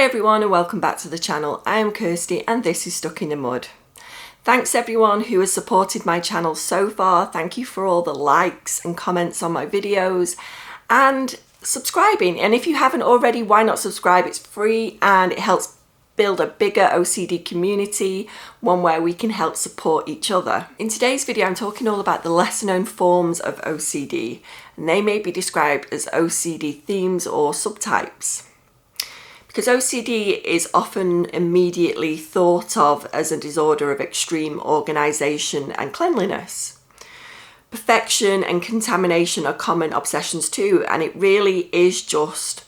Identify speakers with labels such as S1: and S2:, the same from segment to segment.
S1: everyone and welcome back to the channel. I am Kirsty and this is Stuck in the Mud. Thanks everyone who has supported my channel so far. Thank you for all the likes and comments on my videos and subscribing. And if you haven't already, why not subscribe? It's free and it helps build a bigger OCD community, one where we can help support each other. In today's video, I'm talking all about the lesser known forms of OCD, and they may be described as OCD themes or subtypes. Because OCD is often immediately thought of as a disorder of extreme organisation and cleanliness. Perfection and contamination are common obsessions too, and it really is just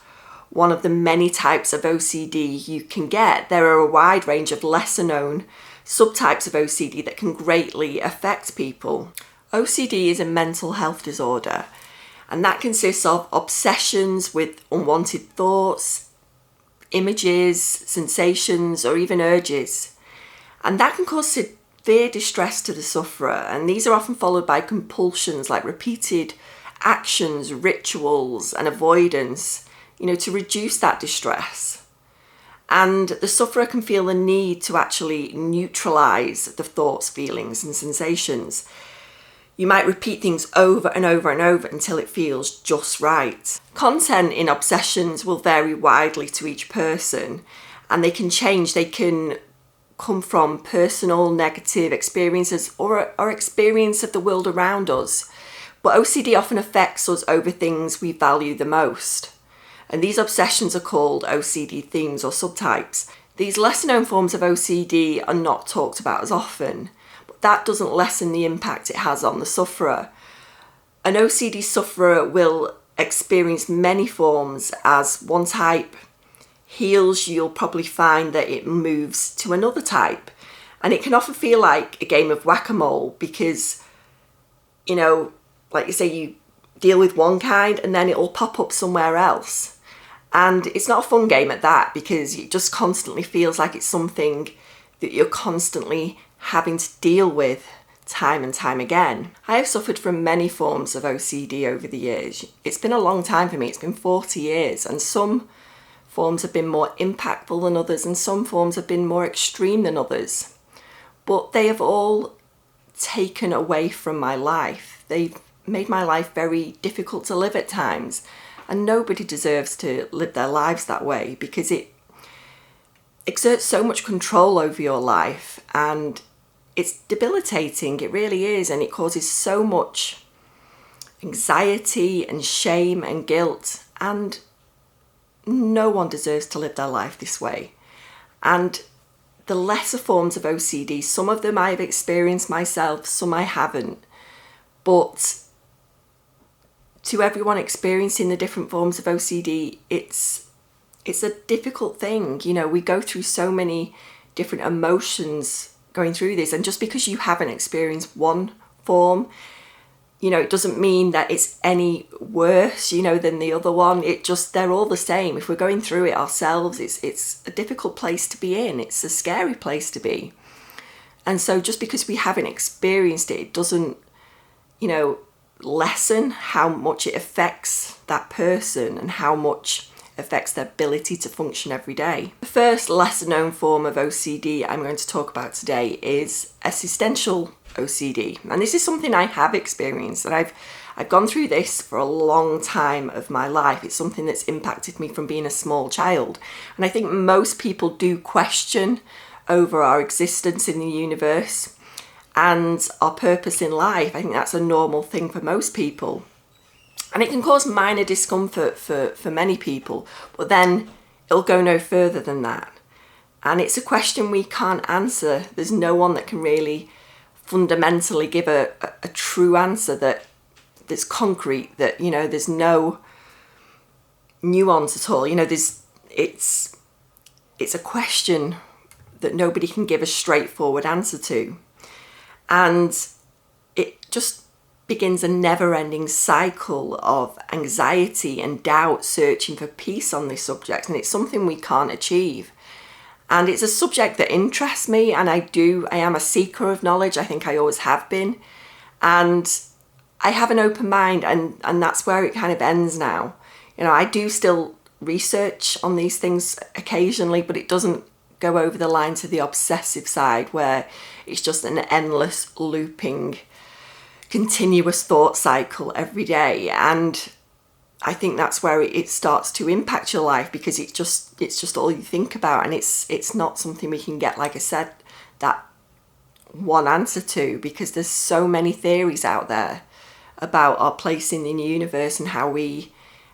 S1: one of the many types of OCD you can get. There are a wide range of lesser known subtypes of OCD that can greatly affect people. OCD is a mental health disorder, and that consists of obsessions with unwanted thoughts, images, sensations, or even urges. And that can cause severe distress to the sufferer, and these are often followed by compulsions like repeated actions, rituals, and avoidance, to reduce that distress. And the sufferer can feel the need to actually neutralize the thoughts, feelings, and sensations. You might repeat things over and over and over until it feels just right. Content in obsessions will vary widely to each person, and they can change. They can come from personal negative experiences or experience of the world around us. But OCD often affects us over things we value the most. And these obsessions are called OCD themes or subtypes. These lesser known forms of OCD are not talked about as often. That doesn't lessen the impact it has on the sufferer. An OCD sufferer will experience many forms. As one type heals, you'll probably find that it moves to another type. And it can often feel like a game of whack-a-mole because, like you say, you deal with one kind and then it'll pop up somewhere else. And it's not a fun game at that because it just constantly feels like it's something that you're constantly having to deal with time and time again. I have suffered from many forms of OCD over the years. It's been a long time for me. It's been 40 years, and some forms have been more impactful than others and some forms have been more extreme than others. But they have all taken away from my life. They've made my life very difficult to live at times, and nobody deserves to live their lives that way because it exerts so much control over your life and it's debilitating. It really is, and it causes so much anxiety and shame and guilt, and no one deserves to live their life this way. And the lesser forms of OCD, some of them I have experienced myself, some I haven't, but to everyone experiencing the different forms of OCD, it's a difficult thing. We go through so many different emotions going through this, and just because you haven't experienced one form, it doesn't mean that it's any worse, than the other one. They're all the same. If we're going through it ourselves, it's a difficult place to be in. It's a scary place to be. And so just because we haven't experienced it doesn't, lessen how much it affects that person and how much affects their ability to function every day. The first lesser known form of OCD I'm going to talk about today is existential OCD. And this is something I have experienced, and I've gone through this for a long time of my life. It's something that's impacted me from being a small child. And I think most people do question over our existence in the universe and our purpose in life. I think that's a normal thing for most people. And it can cause minor discomfort for many people, but then it'll go no further than that. And it's a question we can't answer. There's no one that can really fundamentally give a true answer that's concrete, that, there's no nuance at all. It's a question that nobody can give a straightforward answer to. And it just begins a never-ending cycle of anxiety and doubt searching for peace on this subject, and it's something we can't achieve. And it's a subject that interests me, and I am a seeker of knowledge. I think I always have been, and I have an open mind, and that's where it kind of ends now. I do still research on these things occasionally, but it doesn't go over the line to the obsessive side where it's just an endless looping continuous thought cycle every day. And I think that's where it starts to impact your life, because it's just all you think about, and it's not something we can get, like I said, that one answer to, because there's so many theories out there about our place in the universe and how we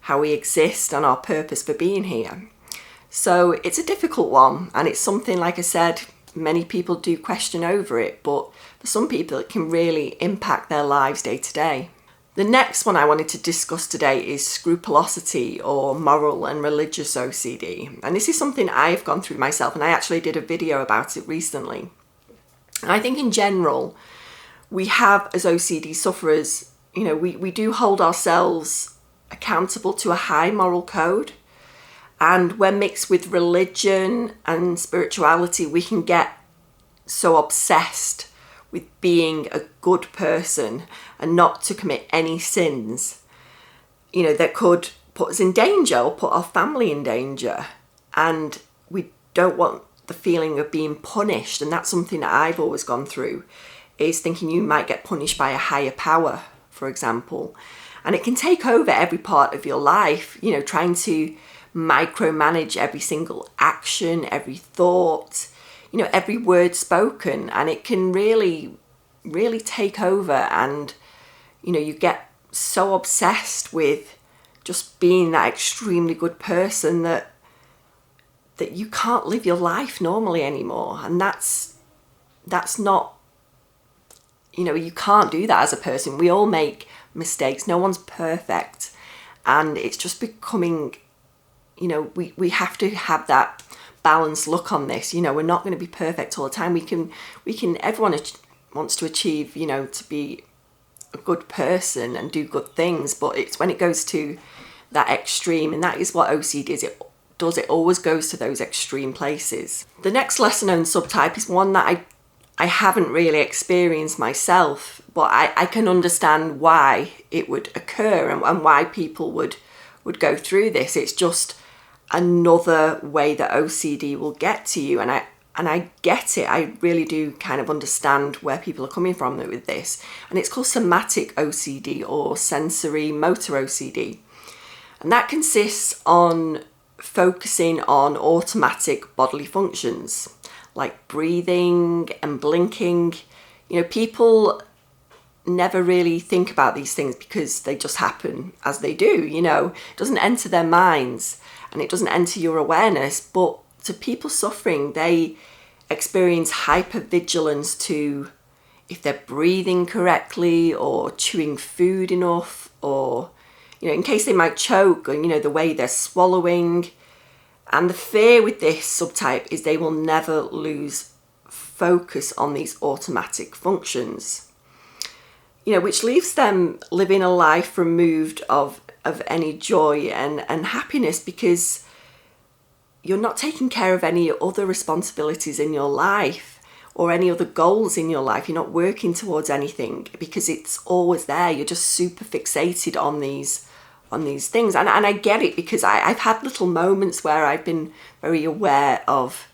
S1: exist and our purpose for being here. So it's a difficult one, and it's something, like I said, many people do question over it, but for some people it can really impact their lives day to day. The next one I wanted to discuss today is scrupulosity, or moral and religious OCD. And this is something I've gone through myself, and I actually did a video about it recently. And I think in general, we have, as OCD sufferers, we do hold ourselves accountable to a high moral code. And when mixed with religion and spirituality, we can get so obsessed with being a good person and not to commit any sins, that could put us in danger or put our family in danger. And we don't want the feeling of being punished. And that's something that I've always gone through, is thinking you might get punished by a higher power, for example. And it can take over every part of your life, trying to micromanage every single action, every thought, every word spoken, and it can really, really take over. And you get so obsessed with just being that extremely good person that you can't live your life normally anymore. And that's not, you can't do that as a person. We all make mistakes. No one's perfect, and it's just becoming, we have to have that balanced look on this. We're not going to be perfect all the time. Everyone wants to achieve, to be a good person and do good things, but it's when it goes to that extreme, and that is what OCD is. It always goes to those extreme places. The next lesser known subtype is one that I haven't really experienced myself, but I can understand why it would occur and why people would go through this. It's just another way that OCD will get to you, and I get it. I really do kind of understand where people are coming from with this. And it's called somatic OCD, or sensory motor OCD, and that consists on focusing on automatic bodily functions like breathing and blinking. People never really think about these things because they just happen as they do. It doesn't enter their minds and it doesn't enter your awareness. But to people suffering, they experience hypervigilance to if they're breathing correctly or chewing food enough, or in case they might choke, or the way they're swallowing. And the fear with this subtype is they will never lose focus on these automatic functions, which leaves them living a life removed of any joy and happiness, because you're not taking care of any other responsibilities in your life or any other goals in your life. You're not working towards anything because it's always there. You're just super fixated on these things. And I get it, because I've had little moments where I've been very aware of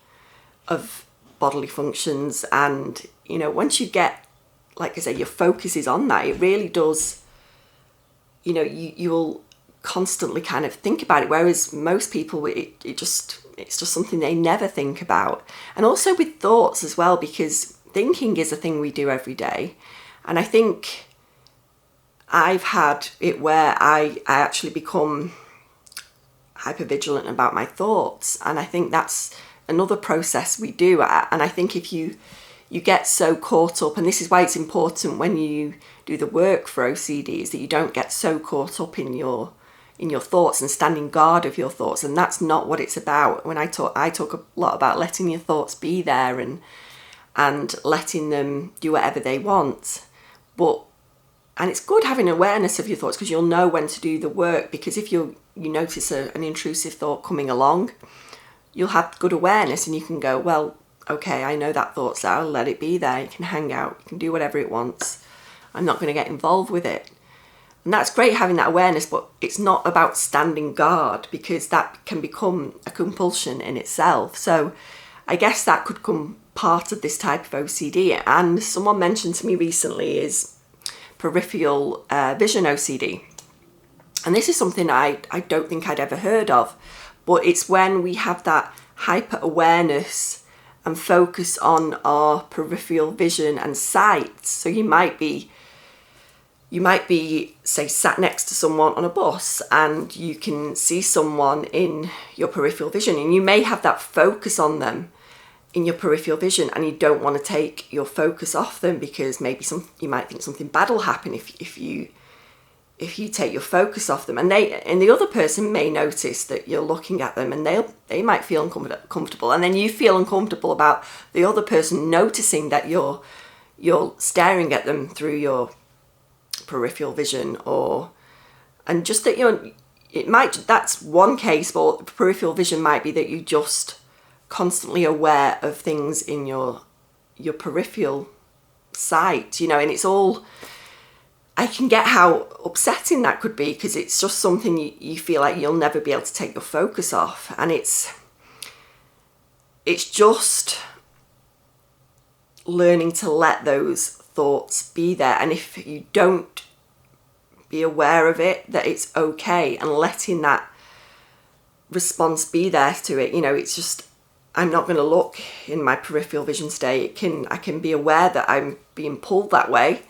S1: bodily functions, and once you get, like I say, your focus is on that, it really does, you'll constantly kind of think about it, whereas most people, it's just something they never think about. And also with thoughts as well, because thinking is a thing we do every day. And I think I've had it where I actually become hypervigilant about my thoughts, and I think that's another process we do. And I think if you get so caught up, and this is why it's important when you do the work for OCD, is that you don't get so caught up in your thoughts and standing guard of your thoughts. And that's not what it's about. When I talk a lot about letting your thoughts be there and letting them do whatever they want. And it's good having awareness of your thoughts, because you'll know when to do the work. Because if you notice an intrusive thought coming along, you'll have good awareness and you can go, well, okay, I know that thought's there, I'll let it be there. You can hang out, you can do whatever it wants. I'm not going to get involved with it. And that's great having that awareness, but it's not about standing guard, because that can become a compulsion in itself. So I guess that could come part of this type of OCD. And someone mentioned to me recently is peripheral vision OCD. And this is something I don't think I'd ever heard of, but it's when we have that hyper awareness and focus on our peripheral vision and sight. So you might be, say, sat next to someone on a bus and you can see someone in your peripheral vision, and you may have that focus on them in your peripheral vision, and you don't want to take your focus off them, because maybe you might think something bad will happen if you take your focus off them. And the other person may notice that you're looking at them, and they might feel uncomfortable, and then you feel uncomfortable about the other person noticing that you're staring at them through your peripheral vision, and just that that's one case. But peripheral vision might be that you just constantly aware of things in your peripheral sight, and it's all, I can get how upsetting that could be, because it's just something you feel like you'll never be able to take your focus off. And it's just learning to let those thoughts be there, and if you don't be aware of it, that it's okay, and letting that response be there to it. It's just, I'm not going to look in my peripheral vision state. I can be aware that I'm being pulled that way,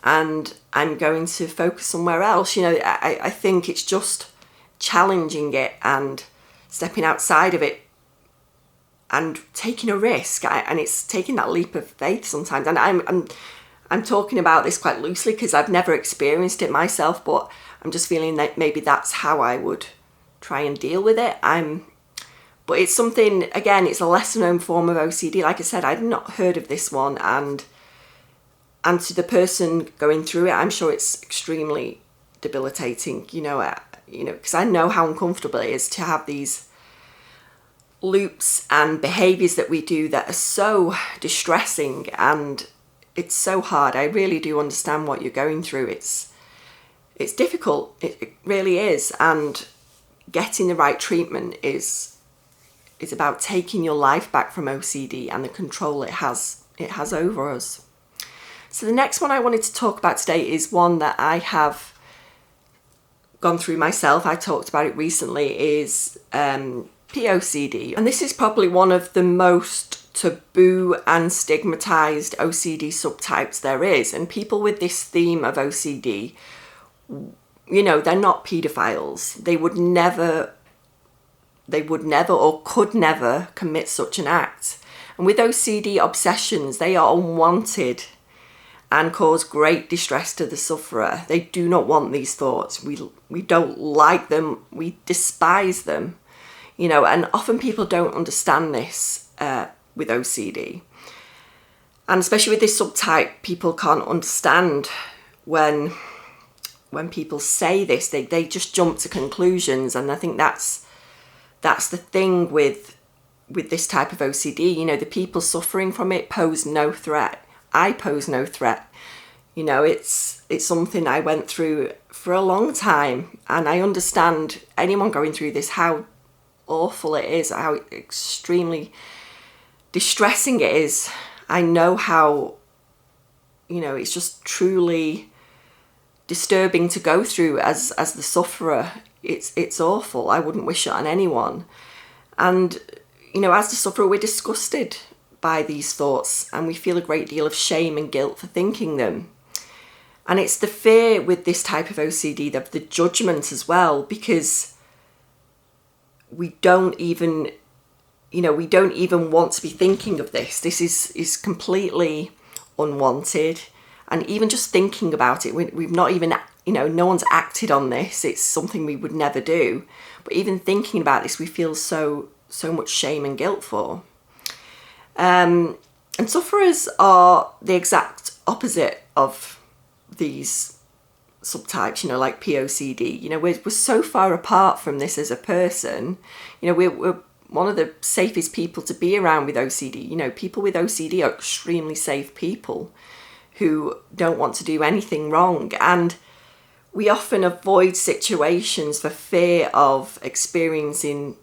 S1: and I'm going to focus somewhere else. I think it's just challenging it and stepping outside of it and taking a risk. And it's taking that leap of faith sometimes. And I'm talking about this quite loosely because I've never experienced it myself, but I'm just feeling that maybe that's how I would try and deal with it. But it's something, again, it's a lesser known form of OCD. Like I said, I'd not heard of this one, and to the person going through it, I'm sure it's extremely debilitating, because I know how uncomfortable it is to have these loops and behaviours that we do that are so distressing, and it's so hard. I really do understand what you're going through. It's difficult. It really is. And getting the right treatment is about taking your life back from OCD and the control it has over us. So the next one I wanted to talk about today is one that I have gone through myself. I talked about it recently, is POCD. And this is probably one of the most taboo and stigmatized OCD subtypes there is. And people with this theme of OCD, they're not pedophiles. They would never or could never commit such an act. And with OCD obsessions, they are unwanted and cause great distress to the sufferer. They do not want these thoughts. We don't like them. We despise them. And often people don't understand this with OCD. And especially with this subtype, people can't understand when people say this. They just jump to conclusions. And I think that's the thing with this type of OCD. The people suffering from it pose no threat. I pose no threat. It's something I went through for a long time, and I understand anyone going through this, how awful it is, how extremely distressing it is. I know how, it's just truly disturbing to go through as the sufferer. It's awful. I wouldn't wish it on anyone. And, as the sufferer, we're disgusted by these thoughts, and we feel a great deal of shame and guilt for thinking them. And it's the fear with this type of OCD, the judgment as well, because we don't even want to be thinking of this. This is completely unwanted. And even just thinking about it, we've not even, no one's acted on this. It's something we would never do. But even thinking about this, we feel so much shame and guilt for. And sufferers are the exact opposite of these subtypes, like POCD. We're so far apart from this as a person. We're one of the safest people to be around with OCD. People with OCD are extremely safe people who don't want to do anything wrong. And we often avoid situations for fear of experiencing,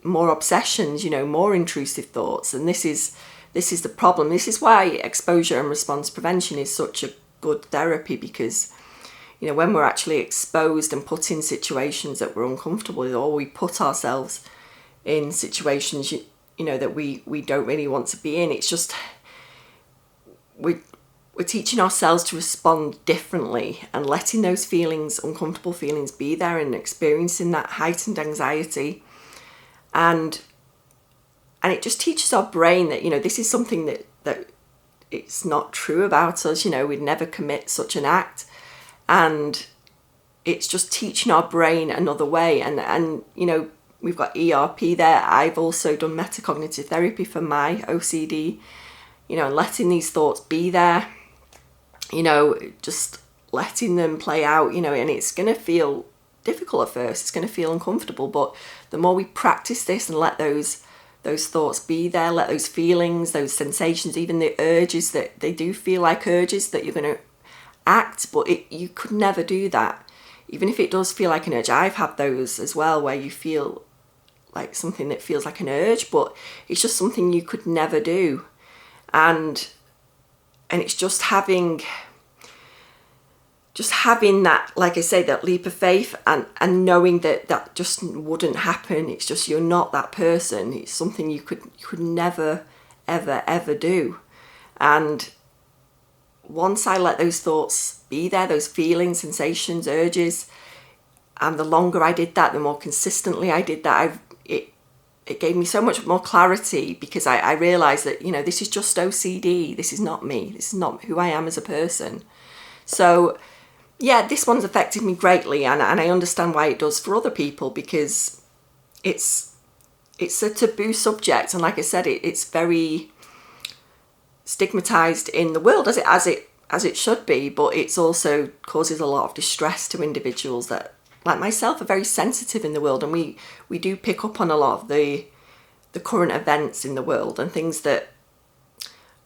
S1: more obsessions, more intrusive thoughts. And this is the problem. This is why exposure and response prevention is such a good therapy, because when we're actually exposed and put in situations that we're uncomfortable with, or we put ourselves in situations that we don't really want to be in, it's just we're teaching ourselves to respond differently, and letting those feelings, uncomfortable feelings, be there, and experiencing that heightened anxiety. And it just teaches our brain that, this is something that it's not true about us. We'd never commit such an act. And it's just teaching our brain another way. And we've got ERP there. I've also done metacognitive therapy for my OCD, and letting these thoughts be there, just letting them play out, and it's going to feel difficult at first. It's going to feel uncomfortable. But the more we practice this and let those thoughts be there, let those feelings, those sensations, even the urges, that they do feel like urges that you're going to act, but you could never do that. Even if it does feel like an urge, I've had those as well, where you feel like something that feels like an urge, but it's just something you could never do. And it's just having that, like I say, that leap of faith, and knowing that just wouldn't happen. It's just, you're not that person. It's something you could never, ever, ever do. And once I let those thoughts be there, those feelings, sensations, urges, and the longer I did that, the more consistently I did that, it gave me so much more clarity, because I realised that, this is just OCD. This is not me. This is not who I am as a person. So yeah, this one's affected me greatly, and I understand why it does for other people, because it's a taboo subject, and like I said, it's very stigmatized in the world, as it should be, but it's also causes a lot of distress to individuals that, like myself, are very sensitive in the world, and we do pick up on a lot of the current events in the world, and things that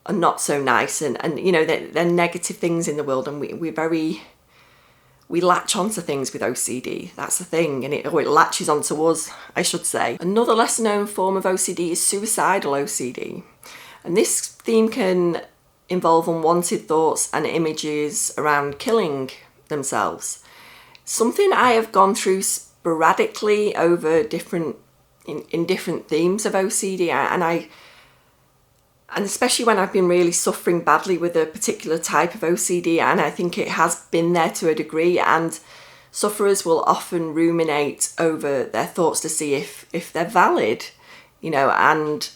S1: are not so nice, and they're negative things in the world, and we latch onto things with OCD. That's the thing, and it latches onto us, I should say. Another lesser known form of OCD is suicidal OCD. And this theme can involve unwanted thoughts and images around killing themselves. Something I have gone through sporadically over different themes of OCD, and especially when I've been really suffering badly with a particular type of OCD, and I think it has been there to a degree, and sufferers will often ruminate over their thoughts to see if they're valid, and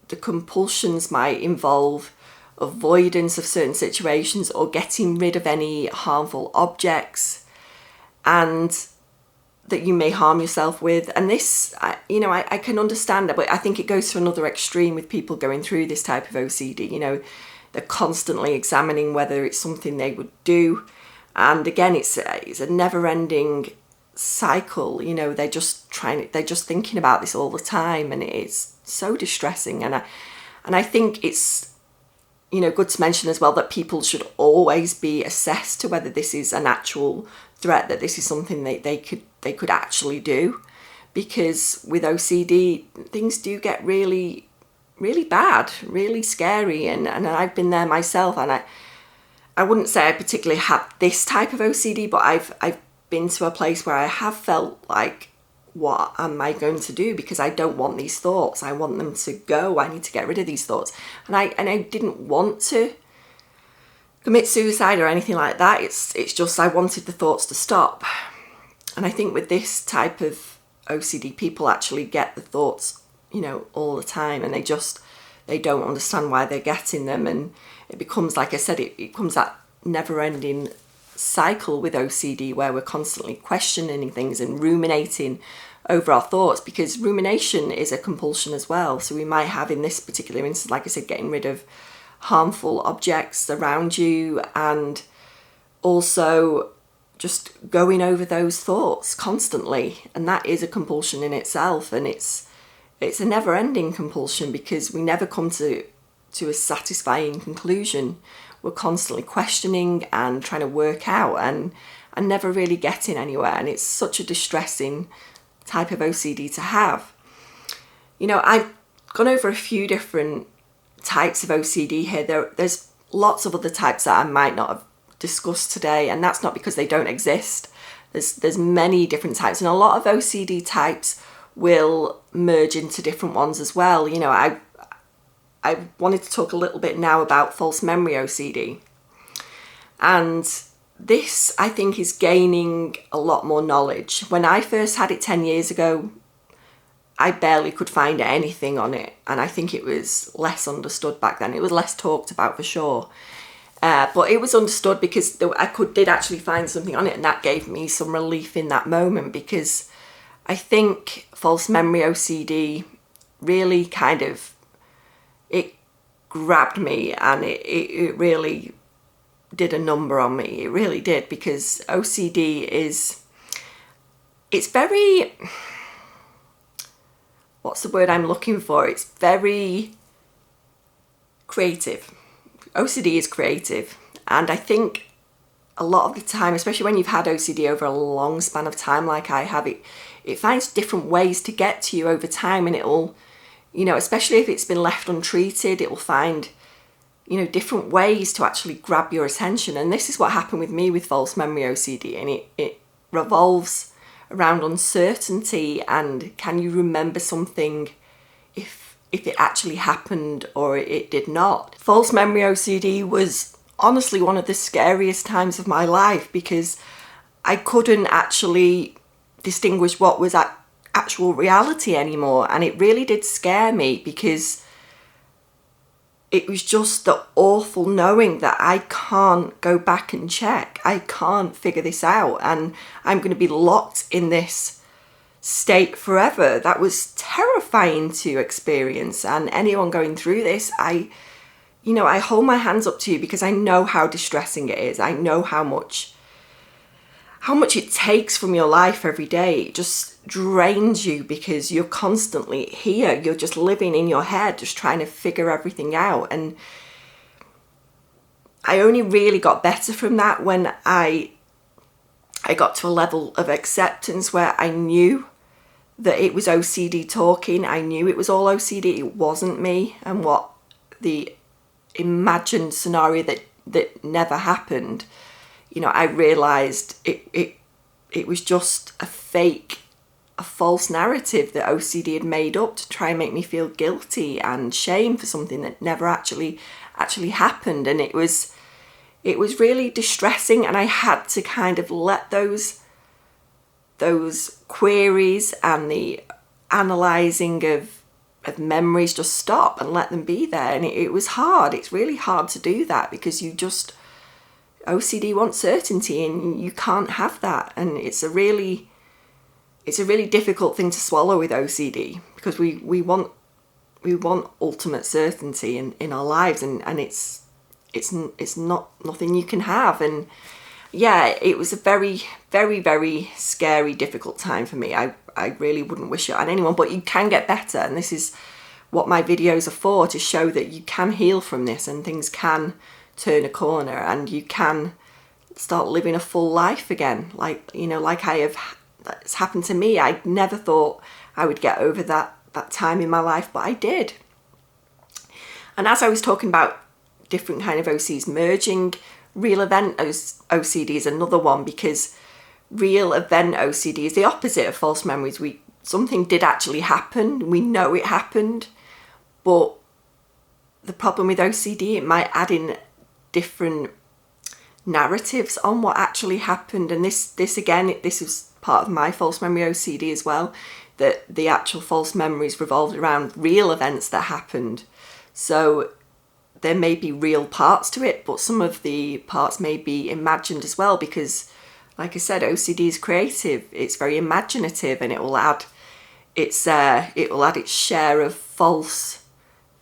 S1: the compulsions might involve avoidance of certain situations, or getting rid of any harmful objects and that you may harm yourself with. And this, I can understand that, but I think it goes to another extreme with people going through this type of OCD. They're constantly examining whether it's something they would do, and again, it's a never-ending cycle. They're just thinking about this all the time, and it's so distressing. And I think it's good to mention as well that people should always be assessed to whether this is an actual threat, that this is something they could actually do, because with OCD things do get really, really bad, really scary, and I've been there myself, and I wouldn't say I particularly had this type of OCD, but I've been to a place where I have felt like, what am I going to do? Because I don't want these thoughts. I want them to go. I need to get rid of these thoughts. And I didn't want to commit suicide or anything like that. It's just I wanted the thoughts to stop. And I think with this type of OCD, people actually get the thoughts, all the time, and they don't understand why they're getting them, and it becomes, like I said, it becomes that never-ending cycle with OCD where we're constantly questioning things and ruminating over our thoughts, because rumination is a compulsion as well. So we might have, in this particular instance, like I said, getting rid of harmful objects around you, and also just going over those thoughts constantly, and that is a compulsion in itself, and it's a never-ending compulsion, because we never come to a satisfying conclusion. We're constantly questioning and trying to work out and and never really getting anywhere. And it's such a distressing type of OCD to have. You know, I've gone over a few different types of OCD here. There's lots of other types that I might not have discussed today, and that's not because they don't exist. There's many different types, and a lot of OCD types will merge into different ones as well. You know, I wanted to talk a little bit now about false memory OCD. And this, I think, is gaining a lot more knowledge. When I first had it 10 years ago, I barely could find anything on it. And I think it was less understood back then. It was less talked about for sure. But it was understood because did actually find something on it. And that gave me some relief in that moment, because I think false memory OCD really kind of, it grabbed me, and it really did a number on me. It really did, because OCD it's very, what's the word I'm looking for? It's very creative. OCD is creative. And I think a lot of the time, especially when you've had OCD over a long span of time like I have, it finds different ways to get to you over time, and it'll, you know, especially if it's been left untreated, it will find, you know, different ways to actually grab your attention. And this is what happened with me with false memory OCD, and it revolves around uncertainty and can you remember something if it actually happened or it did not. False memory OCD was honestly one of the scariest times of my life, because I couldn't actually distinguish what was actual reality anymore, and it really did scare me, because it was just the awful knowing that I can't go back and check. I can't figure this out, and I'm going to be locked in this state forever. That was terrifying to experience, and anyone going through this, I hold my hands up to you, because I know how distressing it is. I know how much it takes from your life every day. It just drains you, because you're constantly here. You're just living in your head, just trying to figure everything out. And I only really got better from that when I got to a level of acceptance where I knew that it was OCD talking. I knew it was all OCD. It wasn't me, and what the imagined scenario that never happened. You know, I realised it was just a false narrative that OCD had made up to try and make me feel guilty and shame for something that never actually happened. And it was really distressing, and I had to kind of let those queries and the analysing of memories just stop and let them be there. And it was hard. It's really hard to do that, because OCD wants certainty, and you can't have that. And it's a really difficult thing to swallow with OCD, because we want ultimate certainty in our lives, and it's not nothing you can have. And yeah, it was a very, very, very scary, difficult time for me. I really wouldn't wish it on anyone, but you can get better, and this is what my videos are for, to show that you can heal from this, and things can turn a corner, and you can start living a full life again, like that's happened to me. I never thought I would get over that time in my life, but I did. And as I was talking about different kind of OCDs merging, real event OCD is another one, because real event OCD is the opposite of false memories. Something did actually happen, we know it happened, but the problem with OCD, it might add in different narratives on what actually happened. And this is part of my false memory OCD as well, that the actual false memories revolved around real events that happened. So there may be real parts to it, but some of the parts may be imagined as well, because like I said, OCD is creative. It's very imaginative, and it will add its share of false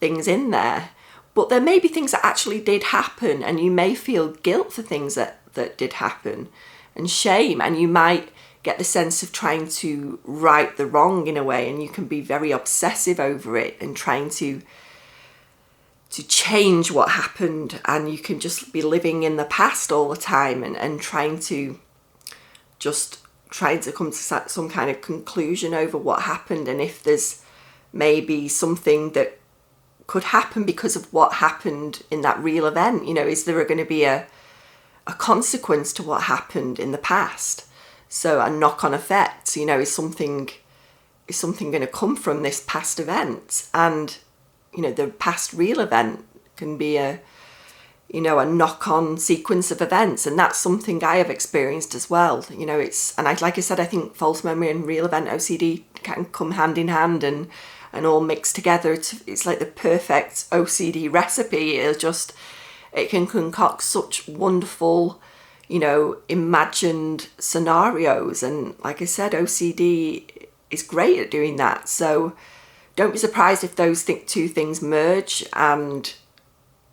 S1: things in there. But there may be things that actually did happen, and you may feel guilt for things that did happen, and shame, and you might get the sense of trying to right the wrong in a way, and you can be very obsessive over it and trying to change what happened, and you can just be living in the past all the time and trying to just trying to come to some kind of conclusion over what happened, and if there's maybe something that could happen because of what happened in that real event. You know, is there going to be a consequence to what happened in the past? So a knock-on effect, you know, is something going to come from this past event? And, you know, the past real event can be a knock-on sequence of events, and that's something I have experienced as well. You know, like I said, I think false memory and real event OCD can come hand in hand and all mixed together. It's like the perfect OCD recipe. It can concoct such wonderful, you know, imagined scenarios, and like I said, OCD is great at doing that. So don't be surprised if those two things merge. And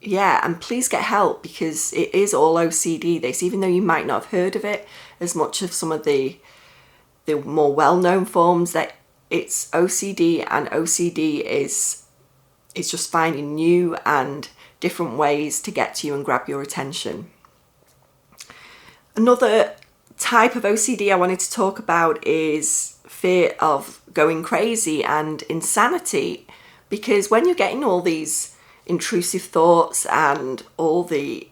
S1: yeah, and please get help, because it is all OCD, this, even though you might not have heard of it as much of some of the more well-known forms, that it's OCD, and OCD is just finding new and different ways to get to you and grab your attention. Another type of OCD I wanted to talk about is fear of going crazy and insanity, because when you're getting all these intrusive thoughts and all the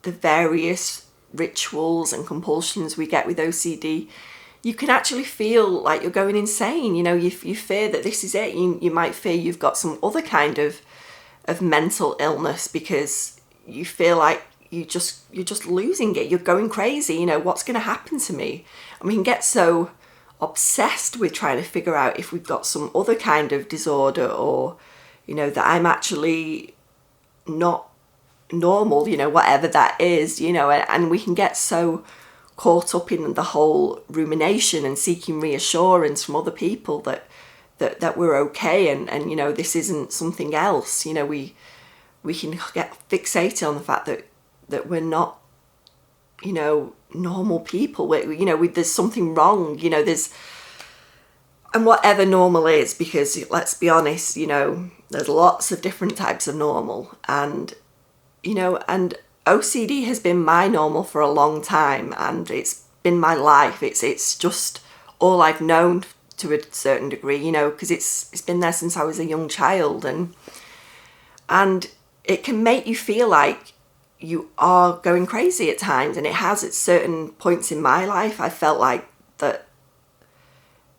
S1: various rituals and compulsions we get with OCD, you can actually feel like you're going insane. You know, you fear that this is it. You might fear you've got some other kind of mental illness, because you feel like you're just losing it. You're going crazy. You know, what's going to happen to me? And we can get so obsessed with trying to figure out if we've got some other kind of disorder, or, you know, that I'm actually not normal, you know, whatever that is, you know, and we can get so caught up in the whole rumination and seeking reassurance from other people that we're okay, and you know, this isn't something else. You know, we can get fixated on the fact that we're not, you know, normal people. You know, there's something wrong, you know, and whatever normal is, because let's be honest, you know, there's lots of different types of normal, and, you know, and OCD has been my normal for a long time, and it's been my life. It's just all I've known to a certain degree, you know, because it's been there since I was a young child, and it can make you feel like you are going crazy at times, and it has at certain points in my life. I felt like that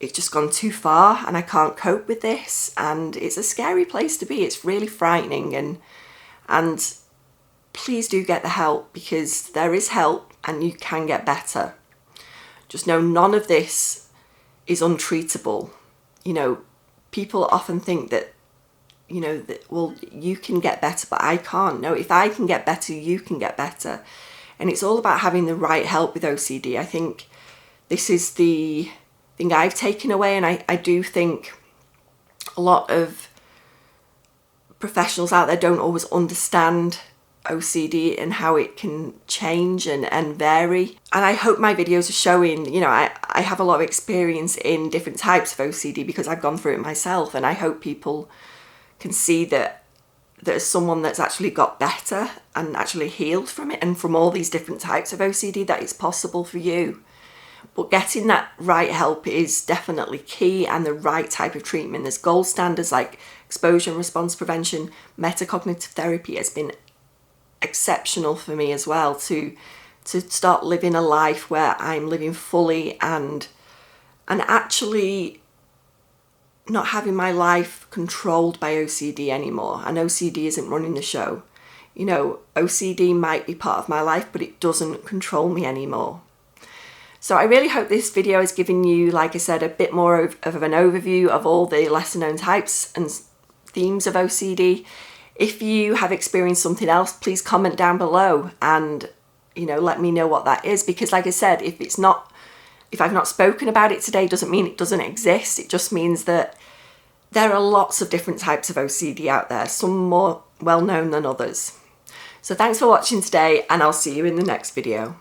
S1: it's just gone too far and I can't cope with this, and it's a scary place to be. It's really frightening, and please do get the help, because there is help and you can get better. Just know none of this is untreatable. You know, people often think that, you know, that, well, you can get better, but I can't. No, if I can get better, you can get better. And it's all about having the right help with OCD. I think this is the thing I've taken away, and I do think a lot of professionals out there don't always understand OCD and how it can change and vary. And I hope my videos are showing, you know, I have a lot of experience in different types of OCD because I've gone through it myself, and I hope people can see that there's someone that's actually got better and actually healed from it, and from all these different types of OCD, that it's possible for you. But getting that right help is definitely key, and the right type of treatment. There's gold standards like exposure and response prevention. Metacognitive therapy has been exceptional for me as well, to start living a life where I'm living fully and actually not having my life controlled by OCD anymore. And OCD isn't running the show. You know, OCD might be part of my life, but it doesn't control me anymore. So I really hope this video has given you, like I said, a bit more of an overview of all the lesser known types and themes of OCD. If you have experienced something else, please comment down below and, you know, let me know what that is. Because like I said, if I've not spoken about it today, doesn't mean it doesn't exist. It just means that there are lots of different types of OCD out there, some more well known than others. So thanks for watching today, and I'll see you in the next video.